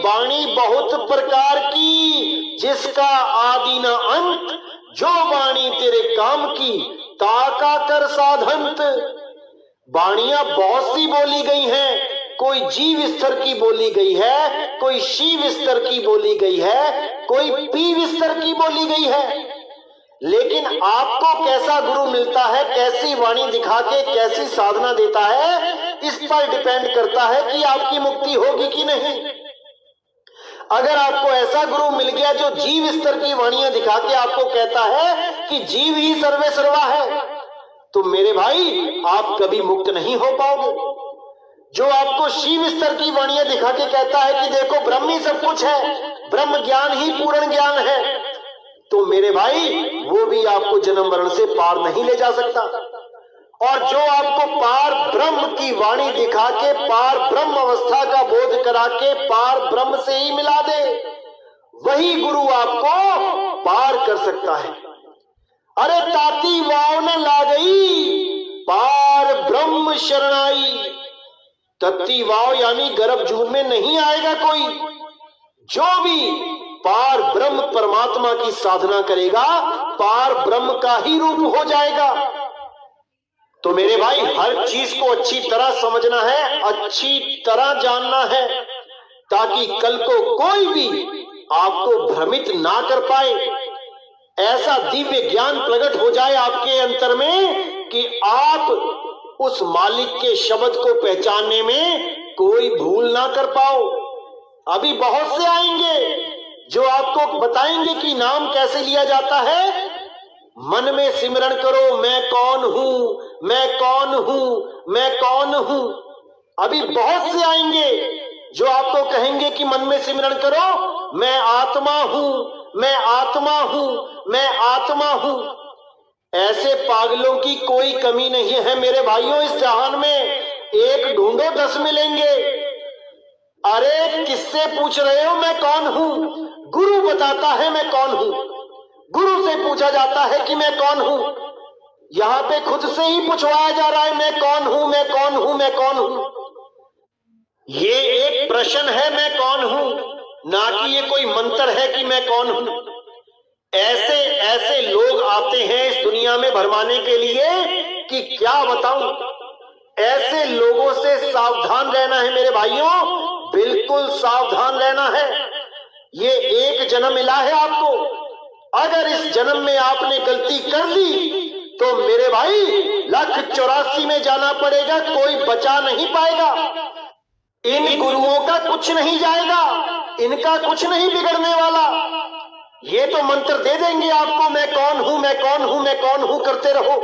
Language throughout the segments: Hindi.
वाणी बहुत प्रकार की, जिसका आदि न अंत, जो वाणी तेरे काम की, ताका कर साधंत। वाणियां बहुत सी बोली गई हैं, कोई जीव स्तर की बोली गई है, कोई शिव स्तर की बोली गई है, कोई पीव स्तर की बोली गई है। लेकिन आपको कैसा गुरु मिलता है, कैसी वाणी दिखा के कैसी साधना देता है, इस पर डिपेंड करता है कि आपकी मुक्ति होगी कि नहीं। अगर आपको ऐसा गुरु मिल गया जो जीव स्तर की वाणियां दिखा के आपको कहता है कि जीव ही सर्वे सर्वा है, तो मेरे भाई आप कभी मुक्त नहीं हो पाओगे। जो आपको शिव स्तर की वाणियां दिखा के कहता है कि देखो ब्रह्म ही सब कुछ है, ब्रह्म ज्ञान ही पूर्ण ज्ञान है, तो मेरे भाई वो भी आपको जन्म मरण से पार नहीं ले जा सकता। और जो आपको पार ब्रह्म की वाणी दिखा के पार ब्रह्म अवस्था का बोध करा के पार ब्रह्म से ही मिला दे, वही गुरु आपको पार कर सकता है। अरे ताती वाव न ला गई, पार ब्रह्म शरणाई। तत्ती वाव यानी गर्भ जून में नहीं आएगा कोई। जो भी पार ब्रह्म परमात्मा की साधना करेगा, पार ब्रह्म का ही रूप हो जाएगा। तो मेरे भाई हर चीज को अच्छी तरह समझना है, अच्छी तरह जानना है, ताकि कल को कोई भी आपको भ्रमित ना कर पाए। ऐसा दिव्य ज्ञान प्रकट हो जाए आपके अंतर में कि आप उस मालिक के शब्द को पहचानने में कोई भूल ना कर पाओ। अभी बहुत से आएंगे जो आपको बताएंगे कि नाम कैसे लिया जाता है। मन में सिमरण करो, मैं कौन हूं, मैं कौन हूं, मैं कौन हूं। अभी बहुत से आएंगे जो आपको कहेंगे कि मन में सिमरण करो, मैं आत्मा हूं, मैं आत्मा हूं, मैं आत्मा हूं। ऐसे पागलों की कोई कमी नहीं है मेरे भाइयों इस जहान में। एक ढूंढो 10 मिलेंगे। अरे किससे पूछ रहे हो मैं कौन हूं? गुरु बताता है मैं कौन हूं। गुरु से पूछा जाता है कि मैं कौन हूं। यहां पे खुद से ही पूछवाया जा रहा है मैं कौन हूं, मैं कौन हूं, मैं कौन हूं। ये एक प्रश्न है मैं कौन हूं, ना कि ये कोई मंत्र है कि मैं कौन हूं। ऐसे ऐसे लोग आते हैं इस दुनिया में भरमाने के लिए कि क्या बताऊं। ऐसे लोगों से सावधान रहना है मेरे भाइयों, बिल्कुल सावधान रहना है। ये एक जन्म मिला है आपको। अगर इस जन्म में आपने गलती कर ली तो मेरे भाई 1,84 में जाना पड़ेगा, कोई बचा नहीं पाएगा। इन गुरुओं का कुछ नहीं जाएगा, इनका कुछ नहीं बिगड़ने वाला। ये तो मंत्र दे देंगे आपको मैं कौन हूं, मैं कौन हूं, मैं कौन हूं करते रहो,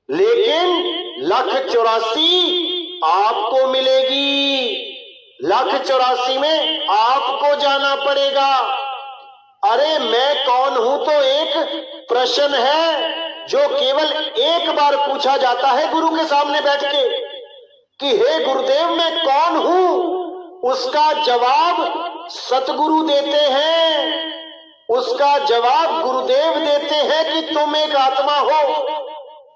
लेकिन 1,84 आपको मिलेगी। 1,84 में आपको जाना पड़ेगा। अरे मैं कौन हूं तो एक प्रश्न है जो केवल एक बार पूछा जाता है गुरु के सामने बैठ के कि हे गुरुदेव मैं कौन हूं। उसका जवाब सतगुरु देते हैं, उसका जवाब गुरुदेव देते हैं कि तुम एक आत्मा हो,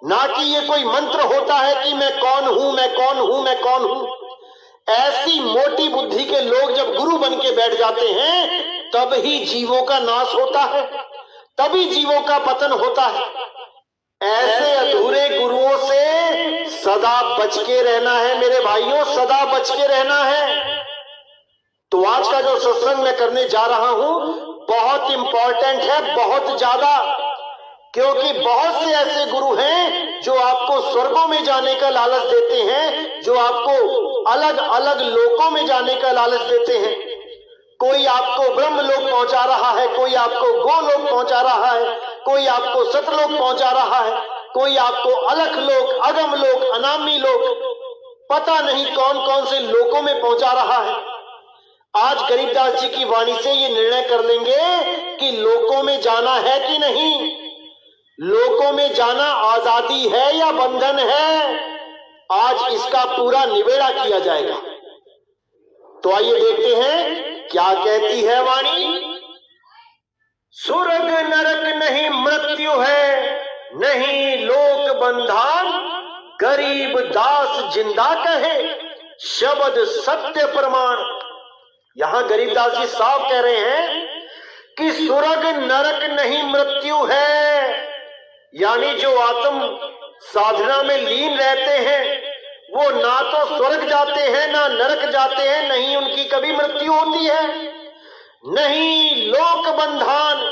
ना कि ये कोई मंत्र होता है कि मैं कौन हूं, मैं कौन हूं, मैं कौन हूं। ऐसी मोटी बुद्धि के लोग जब गुरु बन के बैठ जाते हैं तब ही जीवों का नाश होता है, तभी जीवों का पतन होता है। ऐसे अधूरे गुरुओं से सदा बच के रहना है मेरे भाइयों, सदा बच के रहना है। तो आज का जो सत्संग मैं करने जा रहा हूं बहुत इंपॉर्टेंट है, बहुत ज्यादा, क्योंकि बहुत से ऐसे गुरु हैं जो आपको स्वर्गों में जाने का लालच देते हैं, जो आपको अलग अलग लोकों में जाने का लालच देते हैं। कोई आपको ब्रह्मलोक पहुंचा रहा है, कोई आपको गोलोक पहुंचा रहा है, कोई आपको सतलोक पहुंचा रहा है, कोई आपको अलख लोक, अगम लोक, अनामी लोक, पता नहीं कौन कौन से लोकों में पहुंचा रहा है। आज गरीबदास जी की वाणी से ये निर्णय कर लेंगे कि लोकों में जाना है कि नहीं, लोकों में जाना आजादी है या बंधन है। आज इसका पूरा निबेड़ा किया जाएगा। तो आइए देखते हैं क्या कहती है वाणी। स्वर्ग नरक नहीं मृत्यु है, नहीं लोक बंधन, गरीब दास जिंदा कहे शब्द सत्य प्रमाण। यहां गरीबदास जी साफ कह रहे हैं कि स्वर्ग नरक नहीं मृत्यु है। यानी जो आत्म साधना में लीन रहते हैं वो ना तो स्वर्ग जाते हैं ना नरक जाते हैं, नहीं उनकी कभी मृत्यु होती है, नहीं लोक बंधन,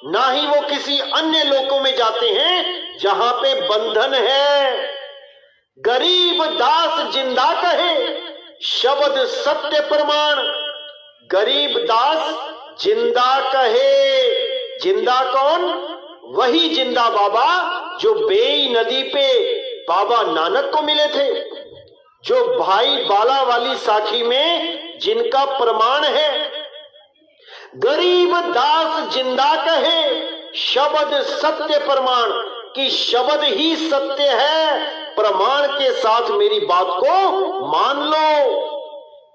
ना ही वो किसी अन्य लोकों में जाते हैं जहां पे बंधन है। गरीब दास जिंदा कहे शब्द सत्य प्रमाण। गरीब दास जिंदा कहे, जिंदा कौन? वही जिंदा बाबा जो बेई नदी पे बाबा नानक को मिले थे, जो भाई बाला वाली साखी में जिनका प्रमाण है। गरीब दास जिंदा कहे शब्द सत्य प्रमाण, कि शब्द ही सत्य है, प्रमाण के साथ मेरी बात को मान लो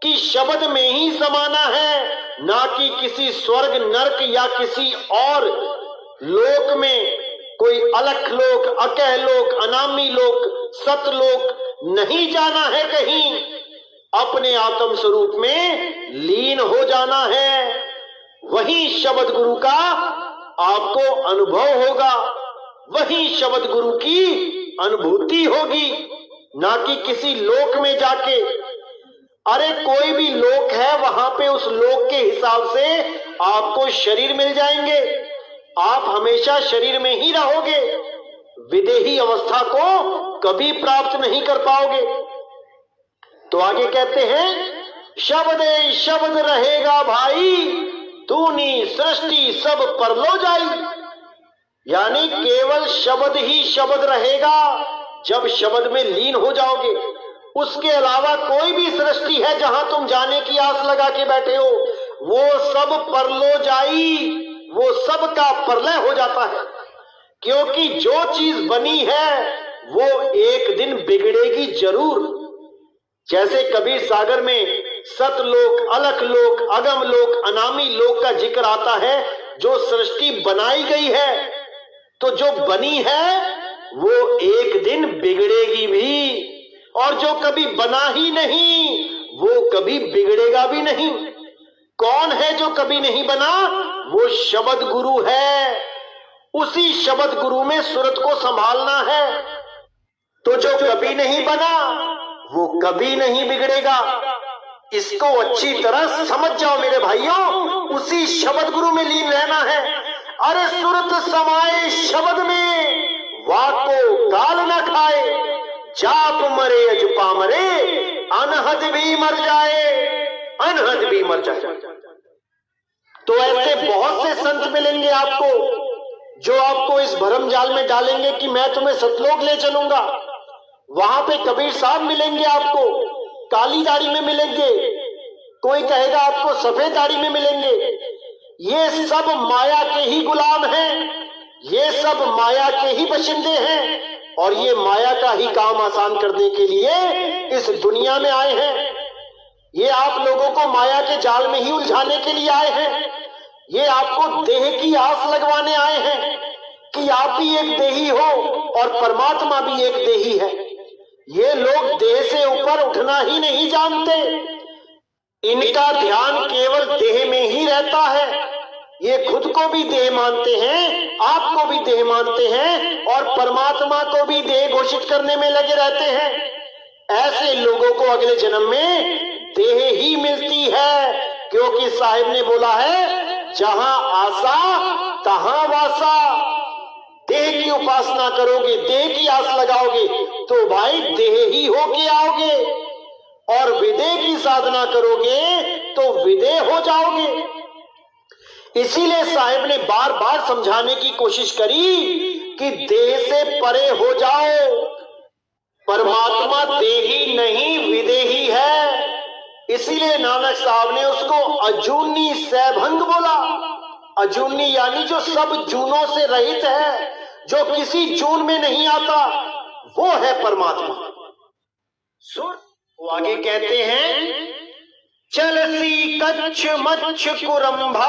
कि शब्द में ही समाना है, ना कि किसी स्वर्ग नरक या किसी और लोक में, कोई अलख लोक, अकह लोक, अनामी लोक, सतलोक नहीं जाना है कहीं, अपने आत्म स्वरूप में लीन हो जाना है। वही शब्द गुरु का आपको अनुभव होगा, वही शब्द गुरु की अनुभूति होगी, ना कि किसी लोक में जाके। अरे कोई भी लोक है वहां पे उस लोक के हिसाब से आपको शरीर मिल जाएंगे, आप हमेशा शरीर में ही रहोगे, विदेही अवस्था को कभी प्राप्त नहीं कर पाओगे। तो आगे कहते हैं शब्द शब्द रहेगा भाई, तूनी सृष्टि सब परलो जाई। यानी केवल शब्द ही शब्द रहेगा जब शब्द में लीन हो जाओगे। उसके अलावा कोई भी सृष्टि है जहां तुम जाने की आस लगा के बैठे हो, वो सब परलो जाई, वो सब का प्रलय हो जाता है। क्योंकि जो चीज बनी है वो एक दिन बिगड़ेगी जरूर। जैसे कबीर सागर में सतलोक, अलख लोक, अगम लोक, अनामी लोक का जिक्र आता है। जो सृष्टि बनाई गई है तो जो बनी है वो एक दिन बिगड़ेगी भी, और जो कभी बना ही नहीं वो कभी बिगड़ेगा भी नहीं। कौन है जो कभी नहीं बना? वो शब्द गुरु है। उसी शब्द गुरु में सूरत को संभालना है। तो जो कभी नहीं बना वो कभी नहीं बिगड़ेगा। इसको अच्छी तरह समझ जाओ मेरे भाइयों, उसी शब्द गुरु में लीन रहना है। अरे सूरत समाए शब्द में, वाको काल न खाए, जाप मरे अजपा मरे, अनहद भी मर जाए, अनहद भी मर जाए। तो ऐसे बहुत से संत मिलेंगे आपको जो आपको इस भरम जाल में डालेंगे कि मैं तुम्हें सतलोक ले चलूंगा। वहां पे कबीर साहब मिलेंगे आपको, काली दाढ़ी में मिलेंगे, कोई कहेगा आपको सफेद दाढ़ी में मिलेंगे। ये सब माया के ही गुलाम हैं, ये सब माया के ही बशिंदे हैं, और ये माया का ही काम आसान करने के लिए इस दुनिया में आए हैं। ये आप लोगों को माया के जाल में ही उलझाने के लिए आए हैं। ये आपको देह की आस लगवाने आए हैं कि आप भी एक देही हो और परमात्मा भी एक देही है। ये लोग देह से ऊपर उठना ही नहीं जानते। इनका ध्यान केवल देह में ही रहता है। ये खुद को भी देह मानते हैं, आपको भी देह मानते हैं, और परमात्मा को भी देह घोषित करने में लगे रहते हैं। ऐसे लोगों को अगले जन्म में देह ही मिलती है, क्योंकि साहिब ने बोला है जहां आशा तहां वासा। देह की उपासना करोगे, देह की आस लगाओगे तो भाई देह ही होके आओगे, और विदेह की साधना करोगे तो विदेह हो जाओगे। इसीलिए साहिब ने बार बार समझाने की कोशिश करी कि देह से परे हो जाओ। परमात्मा देही नहीं विदेही है। इसीलिए नानक साहब ने उसको अजूनी सैभंग बोला। अजूनी यानी जो सब जूनों से रहित है, जो किसी जून में नहीं आता, वो है परमात्मा। वो आगे कहते हैं चलसी कच्छ मच्छ कुरंभा,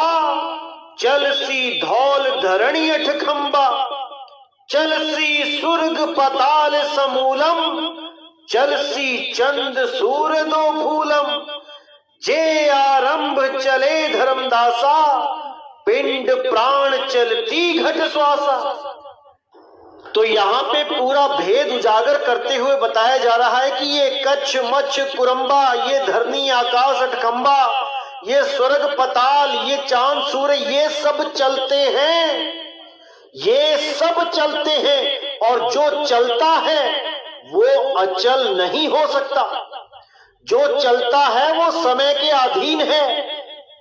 चलसी धौल धरणी अठखंबा, चलसी सुर्ग पताल समूलम, चलसी चंद सूर दो फूलम, जे आरंभ चले धर्मदासा, पिंड प्राण चलती घट श्वासा। तो यहाँ पे पूरा भेद उजागर करते हुए बताया जा रहा है कि ये कच्छ मच्छ कुरंबा, ये धरनी आकाश अठकंबा, ये स्वर्ग पताल, ये चांद सूर्य, ये सब चलते हैं, ये सब चलते हैं। और जो चलता है वो अचल नहीं हो सकता। जो चलता है वो समय के अधीन है।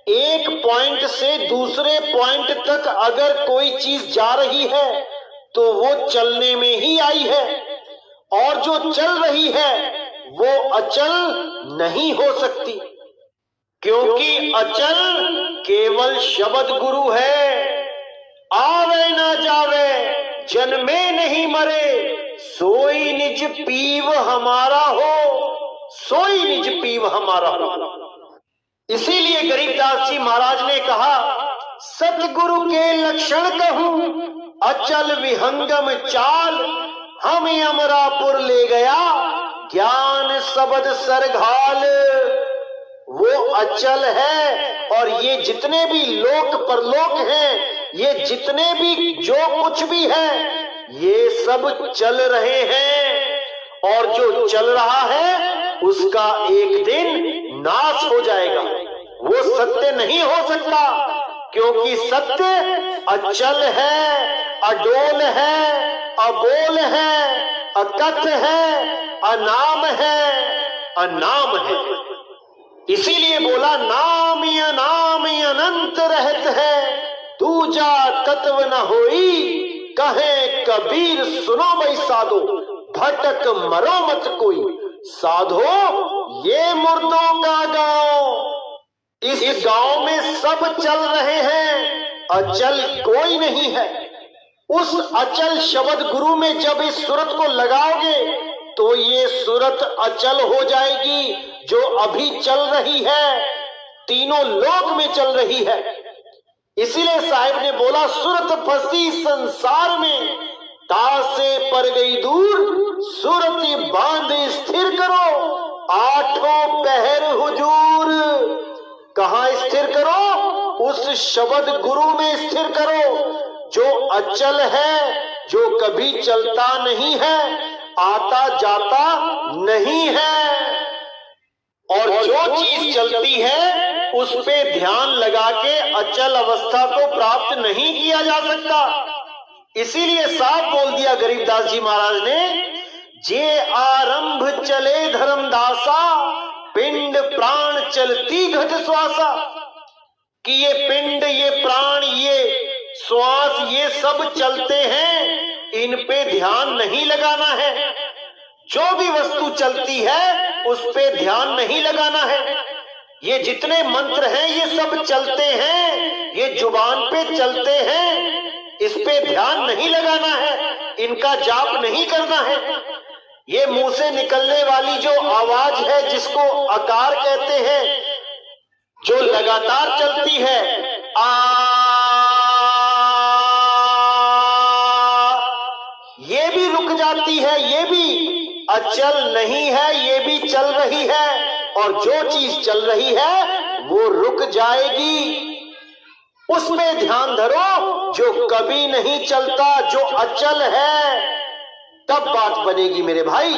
एक पॉइंट से दूसरे पॉइंट तक अगर कोई चीज जा रही है तो वो चलने में ही आई है, और जो चल रही है वो अचल नहीं हो सकती, क्योंकि अचल केवल शब्द गुरु है। आवे ना जावे, जन्मे नहीं मरे, सोई निज पीव हमारा हो, सोई निज पीव हमारा हो। इसीलिए गरीबदास जी महाराज ने कहा, सतगुरु के लक्षण कहूं, अचल विहंगम चाल, हमें अमरापुर ले गया, ज्ञान शब्द सरघाल। वो अचल है, और ये जितने भी लोक परलोक हैं, ये जितने भी जो कुछ भी है, ये सब चल रहे हैं। और जो चल रहा है उसका एक दिन नाश हो जाएगा। वो सत्य नहीं हो सकता, क्योंकि सत्य अचल है, अडोल है, अबोल है, अकथ है, अनाम है, अनाम है। इसीलिए बोला, नाम अनाम अनंत रहत है, दूजा तत्व न होई, कहे कबीर सुनो भाई साधो, भटक मरो मत कोई। साधो ये मुर्दों का गांव, इस गांव में सब चल रहे हैं, अचल कोई नहीं है। उस अचल शब्द गुरु में जब इस सूरत को लगाओगे तो ये सूरत अचल हो जाएगी, जो अभी चल रही है, तीनों लोक में चल रही है। इसीलिए साहिब ने बोला, सूरत फंसी संसार में, तासे पर गई दूर, सूरत बांध स्थिर करो, आठों पहर हुजूर। कहां स्थिर करो? उस शब्द गुरु में स्थिर करो, जो अचल है, जो कभी चलता नहीं है, आता जाता नहीं है। और जो चीज चलती है उस पे ध्यान लगा के अचल अवस्था को प्राप्त नहीं किया जा सकता। इसीलिए साफ बोल दिया गरीबदास जी महाराज ने, जे आरंभ चले धर्मदासा, पिंड प्राण चलती घट श्वासा। कि ये पिंड, ये प्राण, ये श्वास, ये सब चलते हैं, इन पे ध्यान नहीं लगाना है। जो भी वस्तु चलती है उस पे ध्यान नहीं लगाना है। ये जितने मंत्र हैं ये सब चलते हैं, ये जुबान पे चलते हैं, इस पे ध्यान नहीं लगाना है, इनका जाप नहीं करना है। ये मुंह से निकलने वाली जो आवाज है, जिसको आकार कहते हैं, जो लगातार चलती है, ये भी रुक जाती है, ये भी अचल नहीं है, ये भी चल रही है। और जो चीज चल रही है वो रुक जाएगी। उसमें ध्यान धरो, जो कभी नहीं चलता, जो अचल है, तब बात बनेगी मेरे भाई।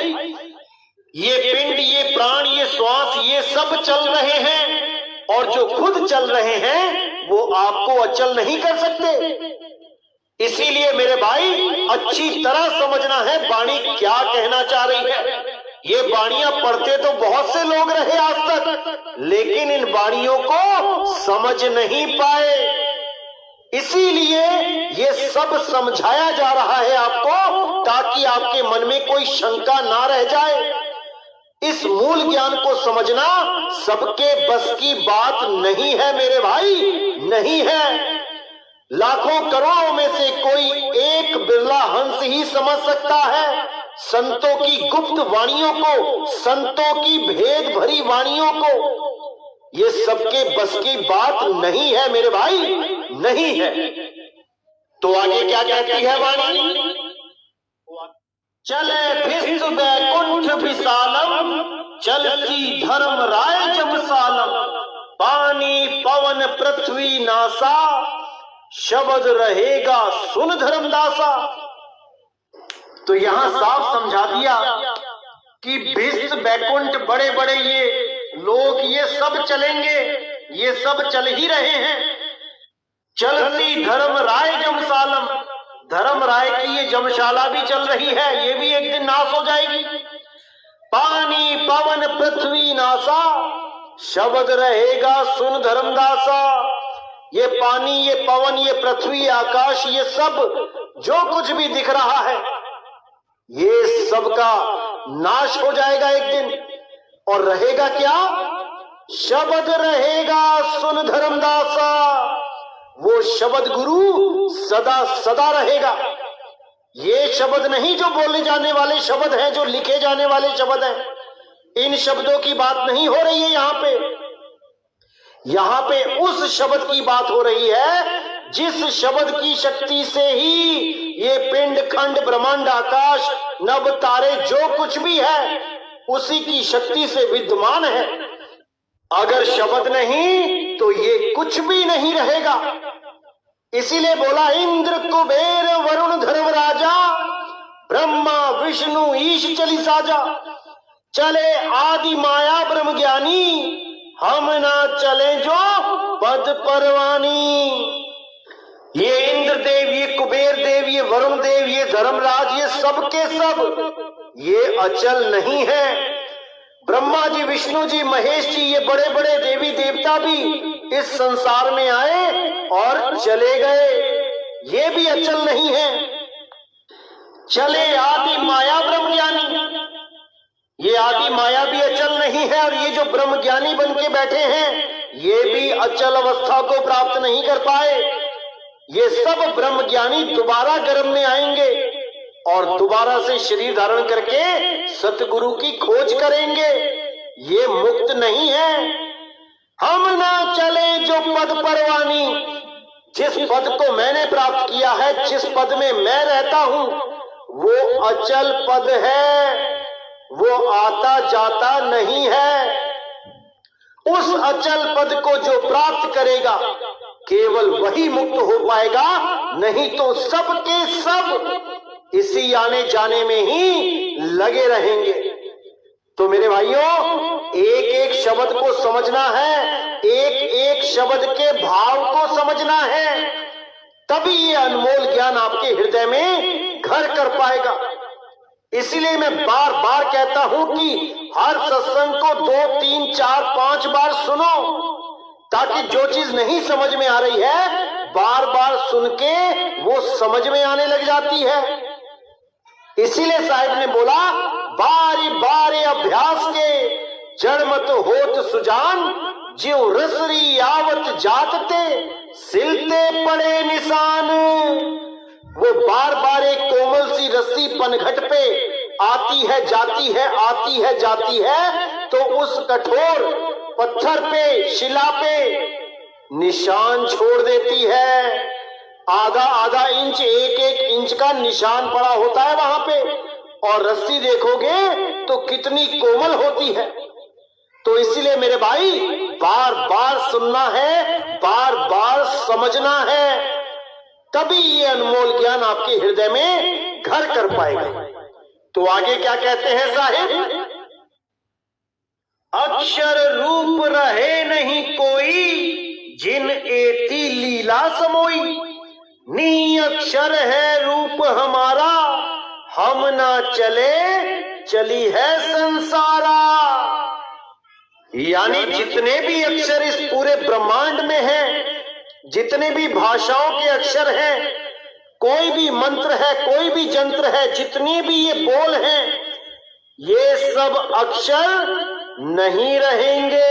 ये पिंड, ये प्राण, ये श्वास, ये सब चल रहे हैं, और जो खुद चल रहे हैं वो आपको अचल नहीं कर सकते। इसीलिए मेरे भाई अच्छी तरह समझना है वाणी क्या कहना चाह रही है। ये वाणियां पढ़ते तो बहुत से लोग रहे आज तक, लेकिन इन वाणियों को समझ नहीं पाए। इसीलिए ये सब समझाया जा रहा है आपको, ताकि आपके मन में कोई शंका ना रह जाए। इस मूल ज्ञान को समझना सबके बस की बात नहीं है मेरे भाई, नहीं है। लाखों करोड़ों में से कोई एक बिरला हंस ही समझ सकता है संतों की गुप्त वाणियों को, संतों की भेद भरी वाणियों को। ये सबके बस की बात नहीं है मेरे भाई, नहीं है। तो आगे क्या कहती है वाणी? चले भिस्त बैकुंठ विशालम, चलती धर्म राय जमसालम। पानी पवन पृथ्वी नासा, शब्द रहेगा सुन धर्मदासा। तो यहां साफ समझा दिया कि भिस्त बैकुंठ बड़े बड़े ये लोग ये सब चलेंगे, ये सब चल ही रहे हैं। चलती धर्म राय जमसालम, धर्म राय की ये जमशाला भी चल रही है, ये भी एक दिन नाश हो जाएगी। पानी पवन पृथ्वी नासा, शब्द रहेगा सुन धर्मदासा। ये पानी, ये पवन, ये पृथ्वी, आकाश, ये सब जो कुछ भी दिख रहा है, ये सबका नाश हो जाएगा एक दिन। और रहेगा क्या? शब्द रहेगा सुन धर्मदासा। वो शब्द गुरु सदा सदा रहेगा। ये शब्द नहीं जो बोले जाने वाले शब्द हैं, जो लिखे जाने वाले शब्द हैं, इन शब्दों की बात नहीं हो रही है यहां पे। यहां पे उस शब्द की बात हो रही है जिस शब्द की शक्ति से ही ये पिंड खंड ब्रह्मांड आकाश नभ तारे जो कुछ भी है उसी की शक्ति से विद्यमान है। अगर शब्द नहीं तो ये कुछ भी नहीं रहेगा। इसीलिए बोला इंद्र कुबेर वरुण धर्मराजा, ब्रह्मा विष्णु ईश चली साजा। चले आदि माया ब्रह्म ज्ञानी, हम ना चले जो पद परवानी। ये इंद्र देव, ये कुबेर देव, ये वरुण देव, ये धर्मराज, ये सब के सब ये अचल नहीं है। ब्रह्मा जी, विष्णु जी, महेश जी, ये बड़े बड़े देवी देवता भी इस संसार में आए और चले गए, ये भी अचल नहीं है। चले आदि माया ब्रह्म ज्ञानी, ये आदि माया भी अचल नहीं है। और ये जो ब्रह्म ज्ञानी बन के बैठे हैं ये भी अचल अवस्था को प्राप्त नहीं कर पाए। ये सब ब्रह्म ज्ञानी दोबारा गर्भ में आएंगे और दोबारा से शरीर धारण करके सतगुरु की खोज करेंगे। ये मुक्त नहीं है। हम ना चले जो पद परवानी, जिस पद को मैंने प्राप्त किया है, जिस पद में मैं रहता हूं, वो अचल पद है, वो आता जाता नहीं है। उस अचल पद को जो प्राप्त करेगा केवल वही मुक्त हो पाएगा, नहीं तो सब के सब इसी आने जाने में ही लगे रहेंगे। तो मेरे भाइयों, एक एक शब्द को समझना है, एक एक शब्द के भाव को समझना है, तभी ये अनमोल ज्ञान आपके हृदय में घर कर पाएगा। इसीलिए मैं बार बार कहता हूं कि हर सत्संग को 2, 3, 4, 5 बार सुनो, ताकि जो चीज नहीं समझ में आ रही है बार बार सुन के वो समझ में आने लग जाती है। इसीलिए साहिब ने बोला, बारी बारी अभ्यास के जड़ मत होत सुजान, ज्यों रसरी आवत जातते सिलते पड़े निशान। वो बार बार एक कोमल सी रस्सी पनघट पे आती है जाती है, आती है जाती है, तो उस कठोर पत्थर पे, शिला पे निशान छोड़ देती है। आधा आधा इंच, एक एक इंच का निशान पड़ा होता है वहां पे। और रस्सी देखोगे तो कितनी कोमल होती है। तो इसीलिए मेरे भाई, बार बार सुनना है, बार बार समझना है, तभी ये अनमोल ज्ञान आपके हृदय में घर कर पाएगा। तो आगे क्या कहते हैं साहिब? अक्षर रूप रहे नहीं कोई, जिन एती लीला समोई। नी अक्षर है रूप हमारा, हम ना चले चली है संसारा। यानी जितने भी अक्षर इस पूरे ब्रह्मांड में हैं, जितने भी भाषाओं के अक्षर हैं, कोई भी मंत्र है, कोई भी जंत्र है, जितनी भी ये बोल हैं, ये सब अक्षर नहीं रहेंगे।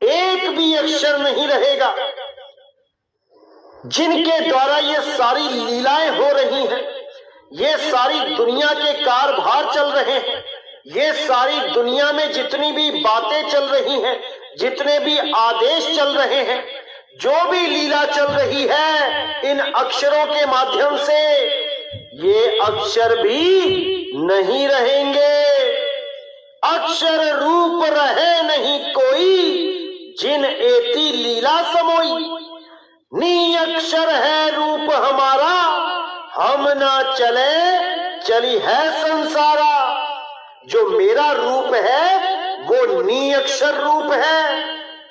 एक भी अक्षर नहीं रहेगा। जिनके द्वारा ये सारी लीलाएं हो रही हैं, ये सारी दुनिया के कारभार चल रहे हैं, ये सारी दुनिया में जितनी भी बातें चल रही हैं, जितने भी आदेश चल रहे हैं, जो भी लीला चल रही है, इन अक्षरों के माध्यम से ये अक्षर भी नहीं रहेंगे। अक्षर रूप रहे नहीं कोई, जिन एती लीला समोई। नी अक्षर है रूप हमारा, हम ना चले चली है संसारा। जो मेरा रूप है वो नी अक्षर रूप है।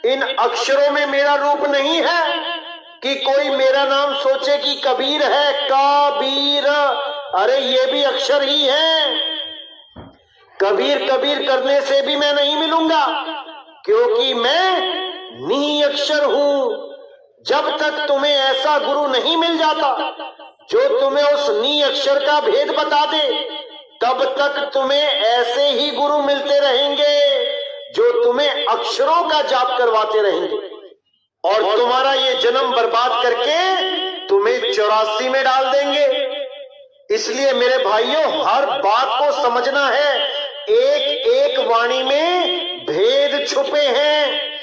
इन अक्षरों में मेरा रूप नहीं है कि कोई मेरा नाम सोचे कि कबीर है। कबीर, अरे ये भी अक्षर ही है। कबीर कबीर करने से भी मैं नहीं मिलूंगा, क्योंकि मैं नी अक्षर हूं। जब तक तुम्हें ऐसा गुरु नहीं मिल जाता जो तुम्हें उस नी अक्षर का भेद बता दे, तब तक तुम्हें ऐसे ही गुरु मिलते रहेंगे जो तुम्हें अक्षरों का जाप करवाते रहेंगे, और तुम्हारा ये जन्म बर्बाद करके तुम्हें 84 में डाल देंगे। इसलिए मेरे भाइयों, हर बात को समझना है। एक एक वाणी में भेद छुपे हैं।